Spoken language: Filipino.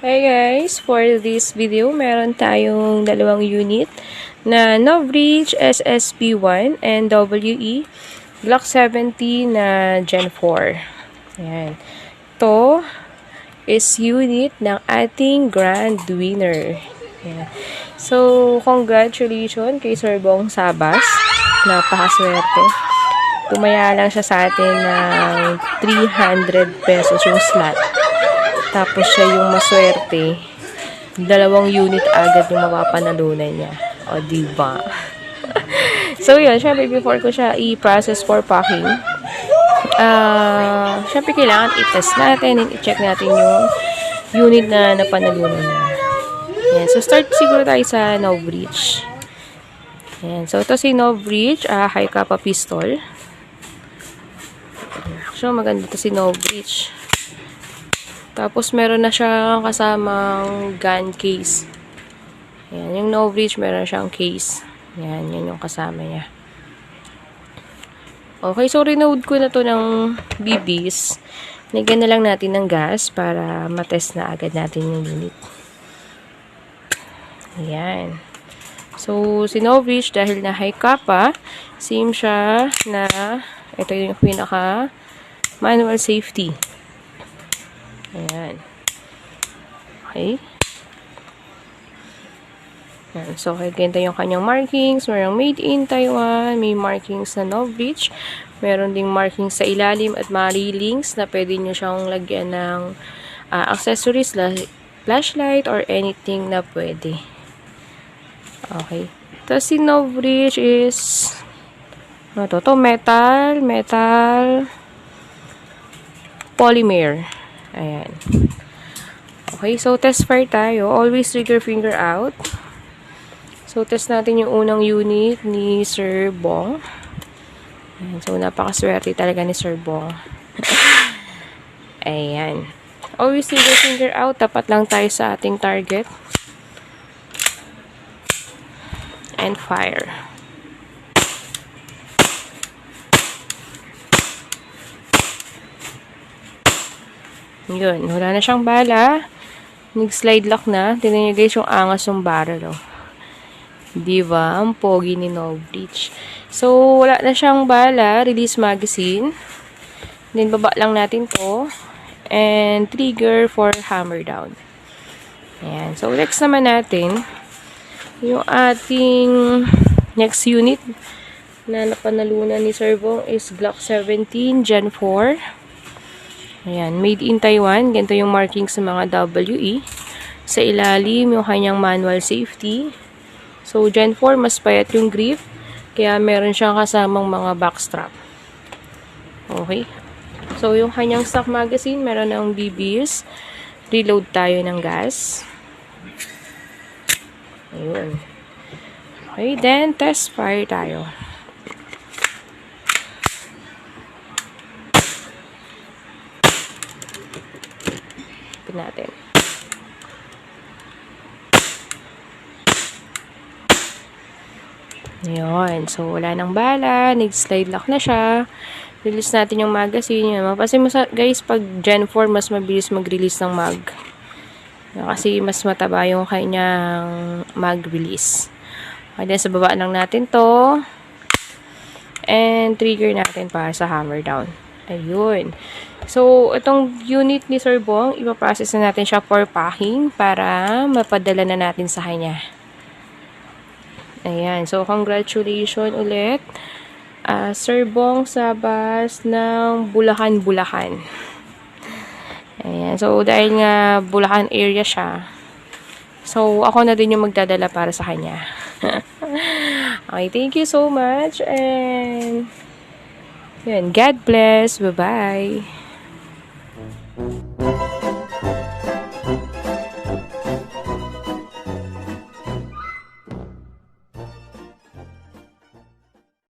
Hi guys, for this video, meron tayong dalawang unit na Novreach SSP1 and WE Glock 70 na Gen 4. Ayan. Ito is unit ng ating grand winner. Ayan. So, congratulations kay Sir Bong Sabas. Napakaswerte. Tumaya lang siya sa atin ng 300 pesos yung slot. Tapos siya yung maswerte. Dalawang unit agad yung mapapanalunan niya. O, diba? So, yun. Syempre, before ko siya i-process for packing, syempre, kailangan i-test natin and i-check natin yung unit na napanalunan niya. Ayan. So, start siguro tayo sa Novreach. Ayan. So, ito si Novreach, high kappa pistol. So, maganda ito si Novreach. Tapos, meron na siyang kasamang gun case. Ayan, yung Novreach, meron siyang case. Ayan, yun yung kasama niya. Okay, so reload ko na to ng BBs. Lagyan na lang natin ng gas para matest na agad natin yung unit. Ayan. So, si Novreach, dahil na high kappa, same siya na ito yung pinaka manual safety. Ayan. Okay. Ayan. So, ganito yung kanyang markings. Merong made in Taiwan. May markings na Novreach. Meron ding markings sa ilalim at marilings na pwede nyo siyang lagyan ng accessories, flashlight, or anything na pwede. Okay. Tapos si Novreach is ano to? Metal polymer. Ayan. Okay, so test fire tayo. Always trigger finger out. So, test natin yung unang unit ni Sir Bong. Ayan, so, napakaswerte talaga ni Sir Bong. Ayan. Always trigger finger out. Tapat lang tayo sa ating target. And fire. Yun, wala na siyang bala. Nag-slide lock na. Tingnan nyo guys yung angas ng barrel. Oh. Diba? Ang pogi ni Novreach. So, wala na siyang bala. Release magazine. Then, baba lang natin to. And trigger for hammer down. Ayan. So, next naman natin, yung ating next unit na napanalunan ni Sir Bong is Glock 17 Gen 4. Ayan, made in Taiwan. Ganito yung marking sa mga WE. Sa ilalim, yung kanyang manual safety. So, Gen 4, mas payat yung grip. Kaya, meron siyang kasamang mga backstrap. Okay. So, yung kanyang stock magazine, meron ng BBs. Reload tayo ng gas. Ayun. Okay, then, test fire tayo. Natin. Ayan. So, wala nang bala. Nag-slide lock na siya. Release natin yung magazine. Mapasin mo guys, pag Gen 4, mas mabilis mag-release ng mag. Kasi mas mataba yung kanyang mag-release. Okay, then sa baba lang natin to. And trigger natin para sa hammer down. Ayun. So, itong unit ni Sir Bong, ipaprocess na natin siya for packing para mapadala na natin sa kanya. Ayan. So, congratulations ulit. Sir Bong Sabas ng Bulacan. Ayan. So, dahil nga Bulacan area siya, so, ako na din yung magdadala para sa kanya. Okay, thank you so much. And, yun, God bless. Bye-bye.